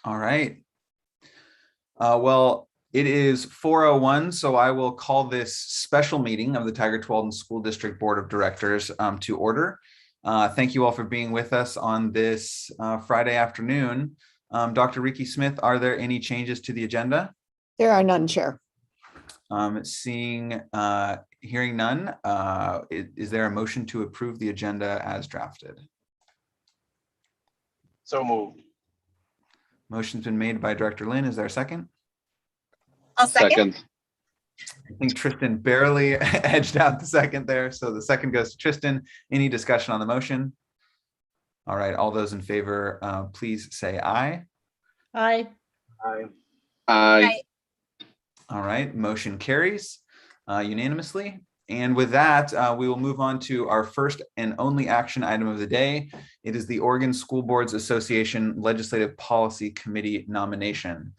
All right. Well, it is 4:01, so I will call this special meeting of the Tigard-Tualatin School District Board of Directors to order. Thank you all for being with us on this Friday afternoon. Dr. Ricky Smith, are there any changes to the agenda? There are none, Chair. Hearing none, is there a motion to approve the agenda as drafted? So moved. Motion's been made by Director Lynn. Is there a second? I'll second. I think Tristan barely edged out the second there. So the second goes to Tristan. Any discussion on the motion? All right. All those in favor, please say aye. Aye. Aye. Aye. All right. Motion carries unanimously. And with that, we will move on to our first and only action item of the day. It is the Oregon School Boards Association Legislative Policy Committee nomination.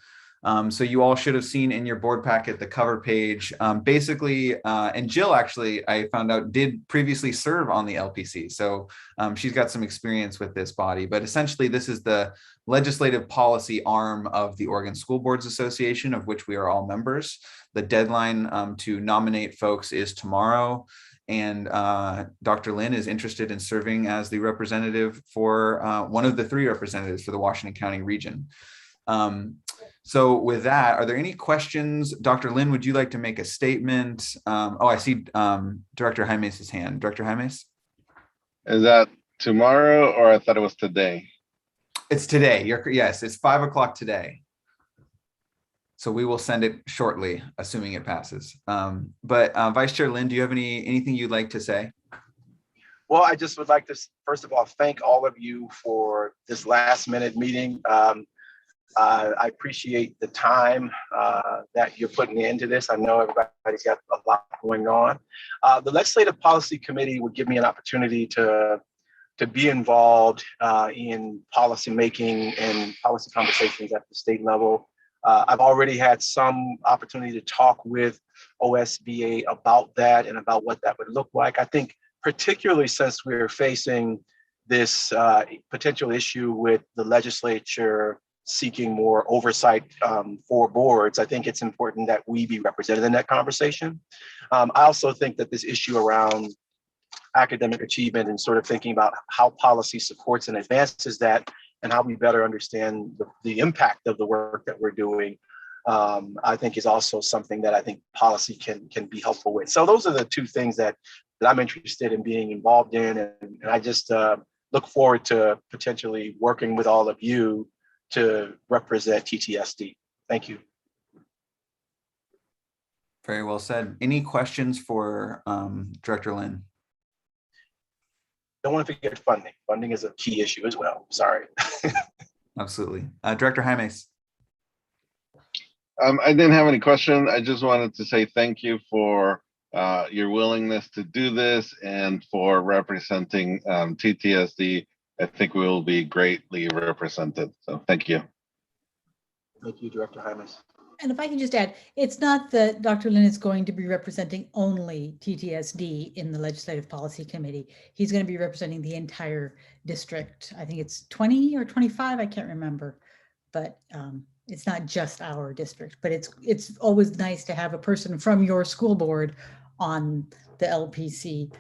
So you all should have seen in your board packet the cover page. And Jill actually, I found out, did previously serve on the LPC. So she's got some experience with this body. But essentially, this is the legislative policy arm of the Oregon School Boards Association, of which we are all members. The deadline to nominate folks is tomorrow. And Dr. Lynn is interested in serving as the representative for one of the three representatives for the Washington County region. So with that, are there any questions? Dr. Lynn, would you like to make a statement? I see Director Jaimes' hand. Director Jaimes? Is that tomorrow, or I thought it was today? It's today. Yes, it's 5 o'clock today. So we will send it shortly, assuming it passes. But Vice Chair Lynn, do you have anything you'd like to say? Well, I just would like to, first of all, thank all of you for this last minute meeting. I appreciate the time that you're putting into this. I know everybody's got a lot going on. The Legislative Policy Committee would give me an opportunity to be involved in policy making and policy conversations at the state level. I've already had some opportunity to talk with OSBA about that and about what that would look like. I think particularly since we're facing this potential issue with the legislature seeking more oversight for boards, I think it's important that we be represented in that conversation. I also think that this issue around academic achievement and sort of thinking about how policy supports and advances that and how we better understand the impact of the work that we're doing, I think is also something that I think policy can be helpful with. So those are the two things that I'm interested in being involved in. And I just look forward to potentially working with all of you to represent TTSD. Thank you. Very well said. Any questions for Director Lynn? Don't want to forget funding. Funding is a key issue as well. Sorry. Absolutely. Director Jaimes. I didn't have any question. I just wanted to say thank you for your willingness to do this and for representing TTSD. I think we will be greatly represented. So thank you. Thank you, Director Jaimes. And if I can just add, it's not that Dr. Lynn is going to be representing only TTSD in the Legislative Policy Committee. He's going to be representing the entire district. I think it's 20 or 25, I can't remember, but it's not just our district, but it's always nice to have a person from your school board on the LPC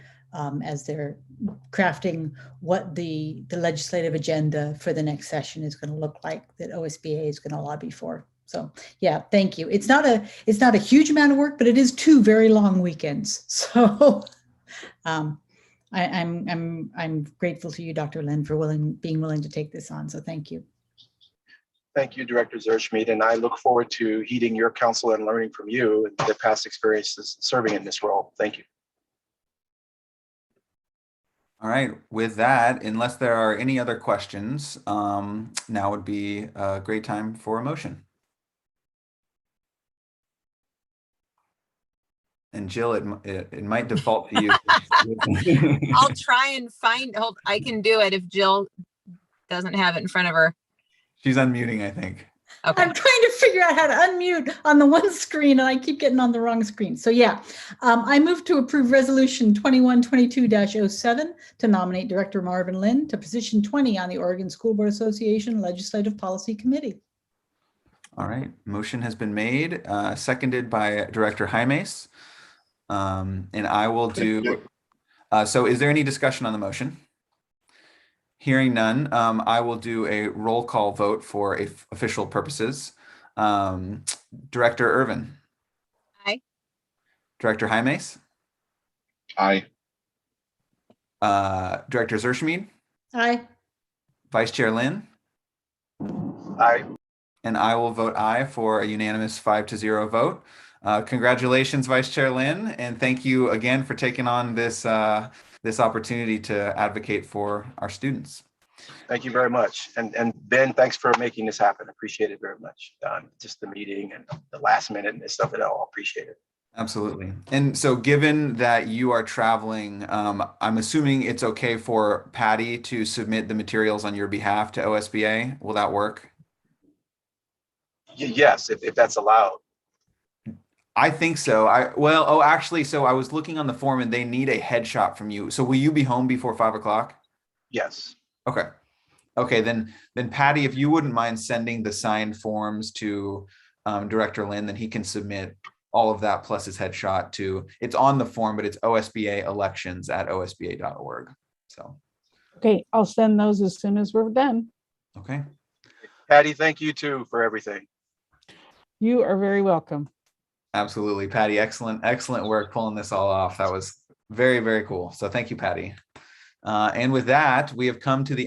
as they're crafting what the legislative agenda for the next session is going to look like, that OSBA is going to lobby for. So yeah, thank you. It's not a huge amount of work, but it is 2 very long weekends. So I'm grateful to you, Dr. Lynn, for being willing to take this on. So thank you. Thank you, Director Zerschmidt, and I look forward to heeding your counsel and learning from you and the past experiences serving in this role. Thank you. All right, with that, unless there are any other questions, now would be a great time for a motion. And Jill, it might default to you. I'll try and I can do it if Jill doesn't have it in front of her. She's unmuting, I think. Okay. I'm trying to figure out how to unmute on the one screen and I keep getting on the wrong screen. So yeah, I move to approve resolution 2122-07 to nominate Director Marvin Lynn to position 20 on the Oregon School Board Association Legislative Policy Committee. All right, motion has been made, seconded by Director Jaimes. And I will do, so is there any discussion on the motion? Hearing none, I will do a roll call vote for official purposes. Director Irvin. Aye. Director Jaimes. Aye. Director Zershmead. Aye. Vice Chair Lynn. Aye. And I will vote aye for a unanimous 5-0 vote. Congratulations, Vice Chair Lynn, and thank you again for taking on this this opportunity to advocate for our students. Thank you very much. And Ben, thanks for making this happen. Appreciate it very much. Just the meeting and the last minute and this stuff at all. Appreciate it. Absolutely. And so given that you are traveling, I'm assuming it's okay for Patty to submit the materials on your behalf to OSBA. Will that work? Yes, if that's allowed. I think so. Actually, so I was looking on the form and they need a headshot from you. So will you be home before 5 o'clock? Yes. Okay. Okay, then Patty, if you wouldn't mind sending the signed forms to Director Lynn, then he can submit all of that plus his headshot to, it's on the form, but it's osbaelections@osba.org. So. Okay, I'll send those as soon as we're done. Okay. Patty, thank you too for everything. You are very welcome. Absolutely, Patty. Excellent work pulling this all off. That was very, very cool. So thank you, Patty. And with that, we have come to the